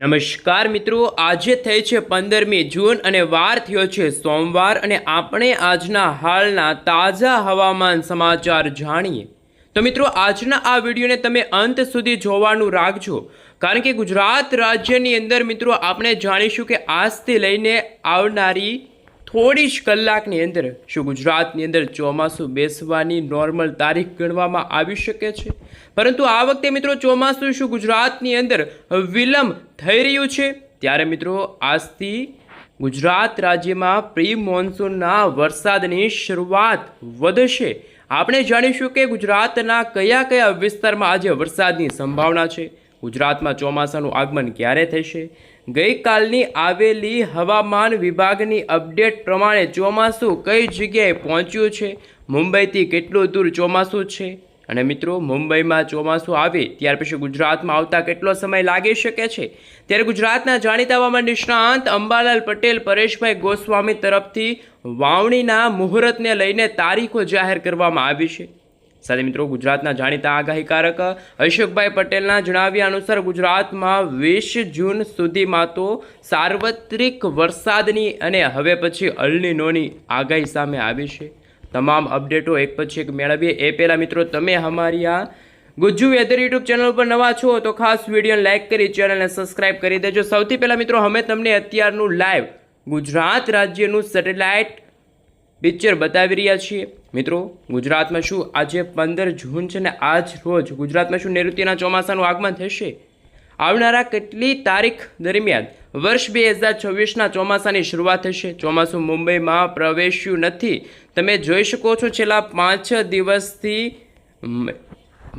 નમસ્કાર મિત્રો, આજે થઈ છે 15મી જૂન અને વાર થયો છે સોમવાર અને આપણે આજના હાલના તાજા હવામાન સમાચાર જાણીએ. તો મિત્રો, આજના આ વિડીયોને તમે અંત સુધી જોવાનું રાખજો, કારણ કે ગુજરાત રાજ્યની અંદર મિત્રો આપણે જાણીશું કે આજથી લઈને આવનારી થોડી જ કલાકની અંદર શું ગુજરાતની અંદર ચોમાસું બેસવાની નોર્મલ તારીખ ગણવામાં આવી શકે છે. પરંતુ આ વખતે મિત્રો ચોમાસું શું ગુજરાતની અંદર વિલંબ થઈ રહ્યું છે. ત્યારે મિત્રો આજથી ગુજરાત રાજ્યમાં પ્રી મોન્સૂનના વરસાદની શરૂઆત વધશે. આપણે જાણીશું કે ગુજરાતના કયા કયા વિસ્તારમાં આજે વરસાદની સંભાવના છે, ગુજરાતમાં ચોમાસાનું આગમન ક્યારે થશે. ગઈકાલની આવેલી હવામાન વિભાગની અપડેટ પ્રમાણે ચોમાસું કઈ જગ્યાએ પહોંચ્યું છે, મુંબઈથી કેટલું દૂર ચોમાસું છે અને મિત્રો મુંબઈમાં ચોમાસું આવે ત્યાર પછી ગુજરાતમાં આવતા કેટલો સમય લાગી શકે છે. ત્યારે ગુજરાતના જાણીતા હવામાન નિષ્ણાંત અંબાલાલ પટેલ પરેશભાઈ ગોસ્વામી તરફથી વાવણીના મુહૂર્તને લઈને તારીખો જાહેર કરવામાં આવી છે. સાથે મિત્રો ગુજરાતના જાણીતા આગાહીકારક અશોકભાઈ પટેલના જણાવ્યા અનુસાર ગુજરાતમાં 20 જૂન સુધીમાં તો સાર્વત્રિક વરસાદની અને હવે પછી અલનીનોની આગાહી સામે આવી છે. તમામ અપડેટો એક પછી એક મેળવીએ એ પહેલાં મિત્રો તમે અમારી આ ગુજ્જુ વેધર યુટ્યુબ ચેનલ પર નવા છો તો ખાસ વિડીયોને લાઇક કરી ચેનલને સબસ્ક્રાઇબ કરી દેજો. સૌથી પહેલાં મિત્રો અમે તમને અત્યારનું લાઈવ ગુજરાત રાજ્યનું સેટેલાઇટ પિક્ચર બતાવી રહ્યા છીએ. મિત્રો ગુજરાતમાં શું આજે 15 જૂન છે ને આજ રોજ ગુજરાતમાં શું નૈઋત્યના ચોમાસાનું આગમન થશે. આવનારા કેટલી તારીખ દરમિયાન વર્ષ 2026ના ચોમાસાની શરૂઆત થશે. ચોમાસું મુંબઈમાં પ્રવેશ્યું નથી. તમે જોઈ શકો છો છેલ્લા 5-6 દિવસથી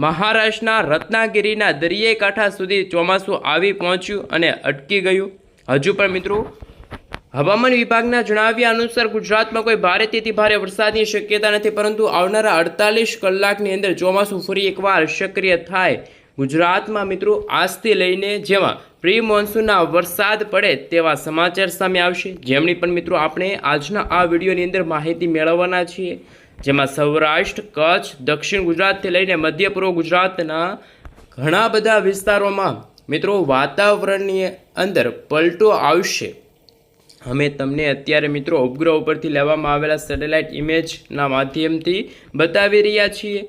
મહારાષ્ટ્રના રત્નાગિરીના દરિયાઈ કાંઠા સુધી ચોમાસું આવી પહોંચ્યું અને અટકી ગયું. હજુ પણ મિત્રો હવામાન વિભાગના જણાવ્યા અનુસાર ગુજરાતમાં કોઈ ભારેથી ભારે વરસાદની શક્યતા નથી, પરંતુ આવનારા 48 કલાકની અંદર ચોમાસું ફરી એકવાર સક્રિય થાય. ગુજરાતમાં મિત્રો આજથી લઈને જેમાં પ્રી મોન્સૂનના વરસાદ પડે તેવા સમાચાર સામે આવશે, જેમની પણ મિત્રો આપણે આજના આ વિડીયોની અંદર માહિતી મેળવવાના છીએ. જેમાં સૌરાષ્ટ્ર, કચ્છ, દક્ષિણ ગુજરાતથી લઈને મધ્ય પૂર્વ ગુજરાતના ઘણા બધા વિસ્તારોમાં મિત્રો વાતાવરણની અંદર પલટો આવશે. અમે તમને અત્યારે મિત્રો ઉપગ્રહ ઉપરથી લેવામાં આવેલા સેટેલાઇટ ઇમેજના માધ્યમથી બતાવી રહ્યા છીએ.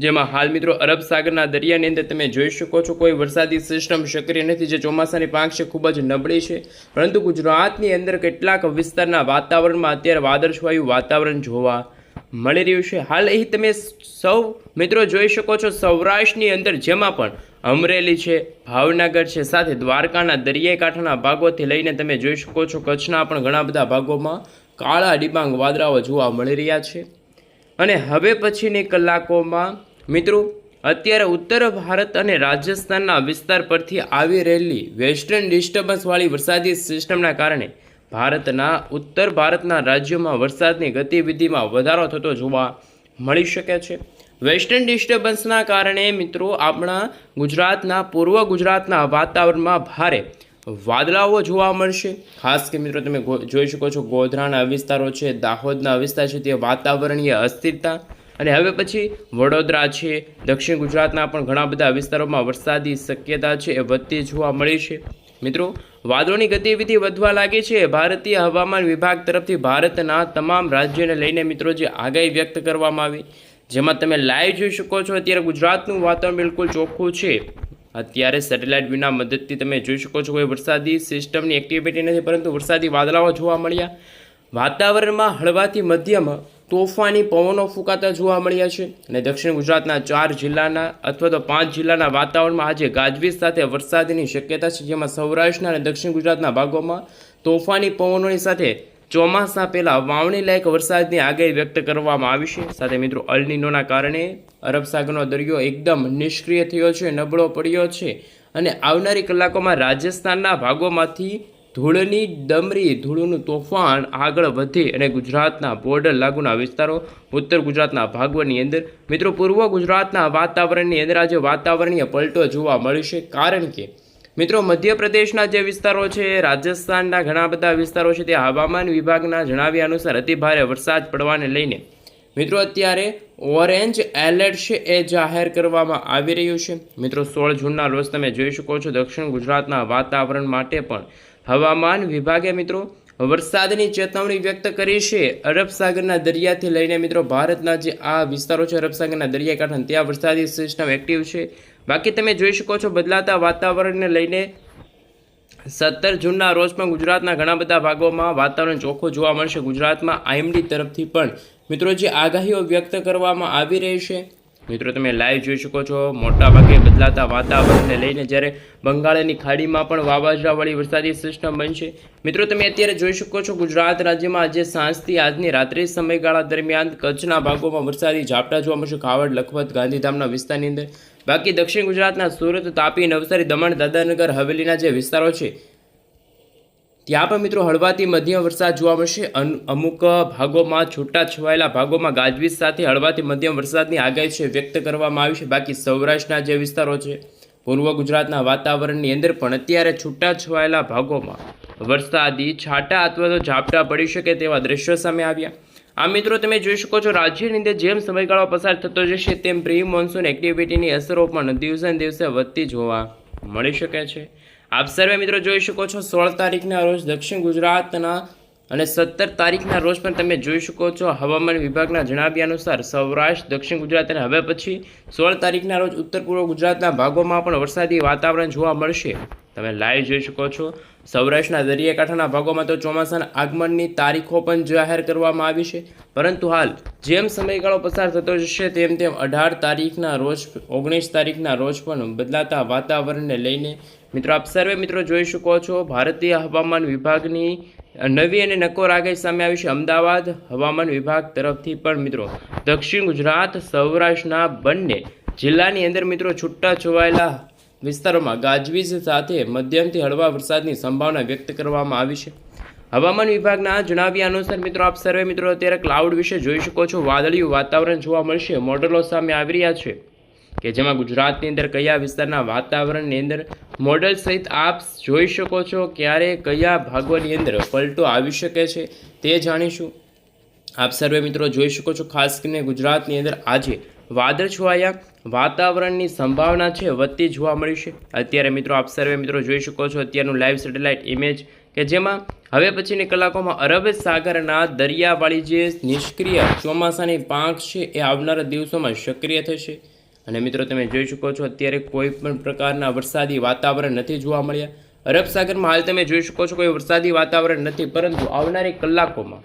જેમાં હાલ મિત્રો અરબ સાગરના દરિયાની અંદર તમે જોઈ શકો છો કોઈ વરસાદી સિસ્ટમ સક્રિય નથી, જે ચોમાસાની પાંખ છે ખૂબ જ નબળી છે. પરંતુ ગુજરાતની અંદર કેટલાક વિસ્તારના વાતાવરણમાં અત્યારે વાદળછાયું વાતાવરણ જોવા મળી રહ્યું છે. હાલ અહીં તમે સૌ મિત્રો જોઈ શકો છો સૌરાષ્ટ્રની અંદર જેમાં પણ અમરેલી છે, ભાવનગર છે, સાથે દ્વારકાના દરિયાઈ કાંઠાના ભાગોથી લઈને તમે જોઈ શકો છો કચ્છના પણ ઘણા બધા ભાગોમાં કાળા ડિબાંગ વાદળાઓ જોવા મળી રહ્યા છે. અને હવે પછીની કલાકોમાં મિત્રો અત્યારે ઉત્તર ભારત અને રાજસ્થાનના વિસ્તાર પરથી આવી રહેલી વેસ્ટર્ન ડિસ્ટર્બન્સવાળી વરસાદી સિસ્ટમના કારણે ભારતના ઉત્તર ભારતના રાજ્યોમાં વરસાદની ગતિવિધિમાં વધારો થતો જોવા મળી શકે છે. વેસ્ટર્ન ડિસ્ટર્બન્સના કારણે મિત્રો આપણા ગુજરાતના પૂર્વ ગુજરાતના વાતાવરણમાં ભારે વાદળાઓ જોવા મળશે. ખાસ કે મિત્રો તમે જોઈ શકો છો ગોધરાના વિસ્તારો છે, દાહોદના વિસ્તાર છે, તે વાતાવરણીય અસ્થિરતા અને હવે પછી વડોદરા છે, દક્ષિણ ગુજરાતના પણ ઘણા બધા વિસ્તારોમાં વરસાદી શક્યતા છે એ વધતી જોવા મળી છે. મિત્રો વાદળોની ગતિવિધિ વધવા લાગી છે. ભારતીય હવામાન વિભાગ તરફથી ભારતના તમામ રાજ્યોને લઈને મિત્રો જે આગાહી વ્યક્ત કરવામાં આવી, જેમાં તમે લાઈવ જોઈ શકો છો અત્યારે ગુજરાતનું વાતાવરણ બિલકુલ ચોખ્ખું છે. અત્યારે સેટેલાઇટ વિના મદદથી તમે જોઈ શકો છો કોઈ વરસાદી સિસ્ટમની એક્ટિવિટી નથી, પરંતુ વરસાદી વાદળાઓ જોવા મળ્યા. વાતાવરણમાં હળવાથી મધ્યમ તોફાની પવનો ફૂંકાતા જોવા મળ્યા છે. અને દક્ષિણ ગુજરાતના 4 જિલ્લાના અથવા તો 5 જિલ્લાના વાતાવરણમાં આજે ગાજવીજ સાથે વરસાદની શક્યતા છે, જેમાં સૌરાષ્ટ્રના અને દક્ષિણ ગુજરાતના ભાગોમાં તોફાની પવનોની સાથે ચોમાસા પહેલાં વાવણી લાયક વરસાદની આગાહી વ્યક્ત કરવામાં આવી છે. સાથે મિત્રો અલનીનોના કારણે અરબ સાગરનો દરિયો એકદમ નિષ્ક્રિય થયો છે, નબળો પડ્યો છે અને આવનારી કલાકોમાં રાજસ્થાનના ભાગોમાંથી ધૂળની ડમરી, ધૂળનું તોફાન આગળ વધે અને ગુજરાતના બોર્ડર લાગુના વિસ્તારો, ઉત્તર ગુજરાતના ભાગોની અંદર મિત્રો પૂર્વ ગુજરાતના વાતાવરણની અંદર આજે વાતાવરણીય પલટો જોવા મળશે. કારણ કે મિત્રો મધ્યપ્રદેશના જે વિસ્તારો છે, રાજસ્થાનના ઘણા બધા વિસ્તારો છે, તે હવામાન વિભાગના જણાવ્યા અનુસાર અતિભારે વરસાદ પડવાને લઈને મિત્રો અત્યારે ઓરેન્જ એલર્ટ છે એ જાહેર કરવામાં આવી રહ્યું છે. મિત્રો 16 જૂનના રોજ તમે જોઈ શકો છો દક્ષિણ ગુજરાતના વાતાવરણ માટે પણ હવામાન વિભાગે મિત્રો વરસાદની ચેતવણી વ્યક્ત કરી છે. અરબ સાગરના દરિયાથી લઈને મિત્રો ભારતના જે આ વિસ્તારો છે અરબ સાગરના દરિયાકાંઠા ત્યાં વરસાદી સિસ્ટમ એક્ટિવ છે. બાકી તમે જોઈ શકો છો બદલાતા વાતાવરણને લઈને 17 જૂનના રોજ પણ ગુજરાતના ઘણા બધા ભાગોમાં વાતાવરણ ચોખ્ખું જોવા મળશે. ગુજરાતમાં આઈએમડી તરફથી પણ મિત્રો જે આગાહીઓ વ્યક્ત કરવામાં આવી રહી છે મિત્રો તમે લાઈવ જોઈ શકો છો. મોટાભાગે બદલાતા વાતાવરણને લઈને જ્યારે બંગાળની ખાડીમાં પણ વાવાઝોડાવાળી વરસાદી સિસ્ટમ બનશે. મિત્રો તમે અત્યારે જોઈ શકો છો ગુજરાત રાજ્યમાં આજે સાંજથી આજની રાત્રિ સમયગાળા દરમિયાન કચ્છના ભાગોમાં વરસાદી ઝાપટા જોવા મળશે. કાવડ, લખપત, ગાંધીધામના વિસ્તારની અંદર. બાકી દક્ષિણ ગુજરાતના સુરત, તાપી, નવસારી, દમણ, દાદરાનગર હવેલીના જે વિસ્તારો છે ત્યાં પણ મિત્રો હળવાથી મધ્યમ વરસાદ જોવા મળશે. અમુક ભાગોમાં છૂટાછવાયેલા ભાગોમાં ગાજવીજ સાથે હળવાથી મધ્યમ વરસાદની આગાહી છે વ્યક્ત કરવામાં આવી છે. બાકી સૌરાષ્ટ્રના જે વિસ્તારો છે પૂર્વ ગુજરાતના વાતાવરણની અંદર પણ અત્યારે છૂટાછવાયેલા ભાગોમાં વરસાદી છાંટા અથવા તો ઝાપટા પડી શકે તેવા દ્રશ્યો સામે આવ્યા. આ મિત્રો તમે જોઈ શકો છો રાજ્યની અંદર જેમ સમયગાળો પસાર થતો જશે તેમ પ્રી મોન્સૂન એક્ટિવિટીની અસરો પણ દિવસે ને દિવસે વધતી જોવા મળી શકે છે. આપ સર્વે મિત્રો જોઈ શકો છો 16 તારીખના રોજ દક્ષિણ ગુજરાતના અને 17 તારીખના રોજ પણ તમે જોઈ શકો છો હવામાન વિભાગના જણાવ્યા અનુસાર સૌરાષ્ટ્ર, દક્ષિણ ગુજરાત અને હવે પછી 16 તારીખના રોજ ઉત્તર પૂર્વ ગુજરાતના ભાગોમાં પણ વરસાદી વાતાવરણ જોવા મળશે. તમે લાઈવ જોઈ શકો છો. સૌરાષ્ટ્રના દરિયાકાંઠાના ભાગોમાં તો ચોમાસાના આગમનની તારીખો પણ જાહેર કરવામાં આવી છે. પરંતુ હાલ જેમ સમયગાળો પસાર થતો જશે તેમ તેમ 18 તારીખના રોજ 19 તારીખના રોજ પણ બદલાતા વાતાવરણને લઈને મિત્રો આપ સર્વે મિત્રો જોઈ શકો છો ભારતીય હવામાન વિભાગની નવી અને નકોર આગાહી સામે આવી છે. અમદાવાદ હવામાન વિભાગ તરફથી પણ મિત્રો દક્ષિણ ગુજરાત, સૌરાષ્ટ્રના બંને જિલ્લાની અંદર મિત્રો છૂટા છવાયેલા વિસ્તારોમાં ગાજવીજ સાથે મધ્યમથી હળવા વરસાદની સંભાવના વ્યક્ત કરવામાં આવી છે. હવામાન વિભાગના જણાવ્યા અનુસાર મિત્રો આપ સર્વે મિત્રો અત્યારે ક્લાઉડ વિશે જોઈ શકો છો. વાદળિયું વાતાવરણ જોવા મળશે. મોડેલો સામે આવી રહ્યા છે કે જેમાં ગુજરાતની અંદર કયા વિસ્તારના વાતાવરણની અંદર મોડેલ સહિત આપ જોઈ શકો છો ક્યારે કયા ભાગોની અંદર પલટો આવી શકે છે તે જાણીશું. આપ સર્વે મિત્રો જોઈ શકો છો ખાસ કરીને ગુજરાતની અંદર આજે વાદળછાયા વાતાવરણની સંભાવના છે વધતી જોવા મળી છે. અત્યારે મિત્રો આપ સર્વે મિત્રો જોઈ શકો છો અત્યારનું લાઈવ સેટેલાઇટ ઇમેજ કે જેમાં હવે પછીની કલાકોમાં અરબ સાગરના દરિયાવાળી જે નિષ્ક્રિય ચોમાસાની પાંખ છે એ આવનારા દિવસોમાં સક્રિય થશે. અને મિત્રો તમે જોઈ શકો છો અત્યારે કોઈ પણ પ્રકારના વરસાદી વાતાવરણ નથી જોવા મળ્યા. અરબ સાગરમાં હાલ તમે જોઈ શકો છો કોઈ વરસાદી વાતાવરણ નથી, પરંતુ આવનારી કલાકોમાં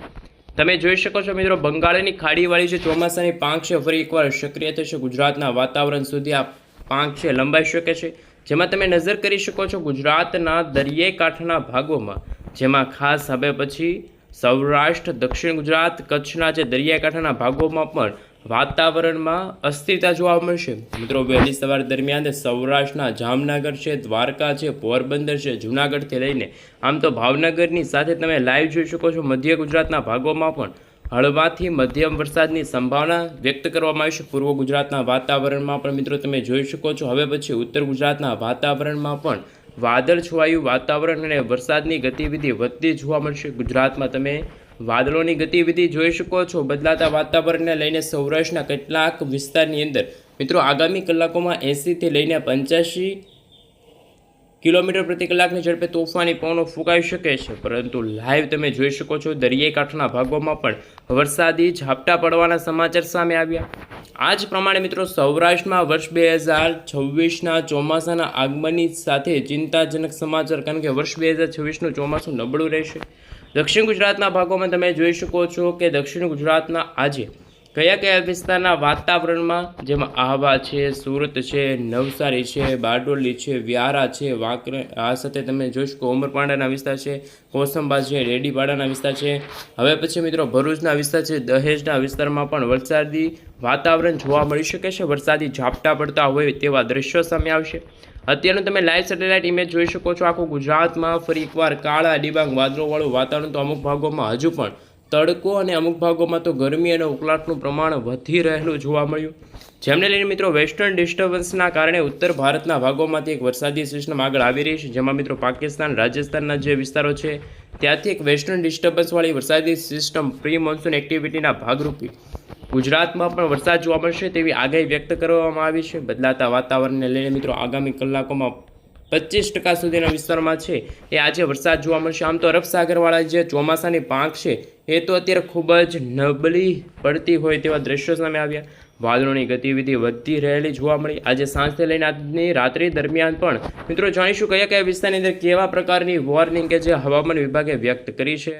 તમે જોઈ શકો છો મિત્રો બંગાળની ખાડીવાળી જે ચોમાસાની પાંખ છે ફરી એકવાર સક્રિય થશે. ગુજરાતના વાતાવરણ સુધી આ પાંખ છે લંબાઈ શકે છે. જેમાં તમે નજર કરી શકો છો ગુજરાતના દરિયાઈ કાંઠાના ભાગોમાં, જેમાં ખાસ હવે પછી સૌરાષ્ટ્ર, દક્ષિણ ગુજરાત, કચ્છના જે દરિયાકાંઠાના ભાગોમાં પણ વાતાવરણમાં અસ્થિરતા જોવા મળશે. મિત્રો વહેલી સવાર દરમિયાન સૌરાષ્ટ્રના જામનગર છે, દ્વારકા છે, પોરબંદર છે, જૂનાગઢથી લઈને આમ તો ભાવનગરની સાથે તમે લાઈવ જોઈ શકો છો મધ્ય ગુજરાતના ભાગોમાં પણ હળવાથી મધ્યમ વરસાદની સંભાવના વ્યક્ત કરવામાં આવી છે. પૂર્વ ગુજરાતના વાતાવરણમાં પણ મિત્રો તમે જોઈ શકો છો હવે પછી ઉત્તર ગુજરાતના વાતાવરણમાં પણ વાદળછવાયું વાતાવરણ અને વરસાદની ગતિવિધિ વધતી જોવા મળશે. ગુજરાતમાં તમે વાદળોની ગતિવિધિ જોઈ શકો છો. બદલાતા વાતાવરણને લઈને સૌરાષ્ટ્રના કેટલાક વિસ્તારની અંદર મિત્રો આગામી કલાકોમાં 80થી લઈને 85 કિલોમીટર પ્રતિ કલાકની ઝડપે તોફાની પવનો ફૂંકાઈ શકે છે. પરંતુ લાઈવ તમે જોઈ શકો છો દરિયાઈ કાંઠાના ભાગોમાં પણ વરસાદી ઝાપટા પડવાના સમાચાર સામે આવ્યા. આ જ પ્રમાણે મિત્રો સૌરાષ્ટ્રમાં વર્ષ 2026ના ચોમાસાના આગમનની સાથે ચિંતાજનક સમાચાર, કારણ કે વર્ષ 2026નું ચોમાસું નબળું રહેશે. દક્ષિણ ગુજરાતના ભાગોમાં તમે જોઈ શકો છો કે દક્ષિણ ગુજરાતના આજે કયા કયા વિસ્તારના વાતાવરણમાં, જેમાં આહવા છે, સુરત છે, નવસારી છે, બારડોલી છે, વ્યારા છે, વાંકરે, આ સાથે તમે જોઈ શકો ઉમરપાડાના વિસ્તાર છે, કોસંબા છે, રેડીપાડાના વિસ્તાર છે. હવે પછી મિત્રો ભરૂચના વિસ્તાર છે, દહેજના વિસ્તારમાં પણ વરસાદી વાતાવરણ જોવા મળી શકે છે. વરસાદી ઝાપટા પડતા હોય તેવા દ્રશ્યો સામે આવશે. અત્યારનું તમે લાઈવ સેટેલાઇટ ઇમેજ જોઈ શકો છો. આખું ગુજરાતમાં ફરી એકવાર કાળા ડિબાંગ વાદળોવાળું વાતાવરણ, તો અમુક ભાગોમાં હજુ પણ તડકો અને અમુક ભાગોમાં તો ગરમી અને ઉકળાટનું પ્રમાણ વધી રહેલું જોવા મળ્યું. જેમને લઈને મિત્રો વેસ્ટર્ન ડિસ્ટર્બન્સના કારણે ઉત્તર ભારતના ભાગોમાંથી એક વરસાદી સિસ્ટમ આગળ આવી રહી છે, જેમાં મિત્રો પાકિસ્તાન, રાજસ્થાનના જે વિસ્તારો છે ત્યાંથી એક વેસ્ટર્ન ડિસ્ટર્બન્સવાળી વરસાદી સિસ્ટમ પ્રી મોન્સૂન એક્ટિવિટીના ભાગરૂપે ગુજરાતમાં પણ વરસાદ જોવા મળશે તેવી આગાહી વ્યક્ત કરવામાં આવી છે. બદલાતા વાતાવરણને લઈને મિત્રો આગામી કલાકોમાં 25% સુધીના વિસ્તારમાં છે એ આજે વરસાદ જોવા મળશે. આમ તો અરબ સાગરવાળા જે ચોમાસાની પાંખ છે એ તો અત્યારે ખૂબ જ નબળી પડતી હોય તેવા દ્રશ્યો સામે આવ્યા. વાદળોની ગતિવિધિ વધતી રહેલી જોવા મળી. આજે સાંજથી લઈને આજની રાત્રિ દરમિયાન પણ મિત્રો જાણીશું કયા કયા વિસ્તારની અંદર કેવા પ્રકારની વોર્નિંગ કે જે હવામાન વિભાગે વ્યક્ત કરી છે.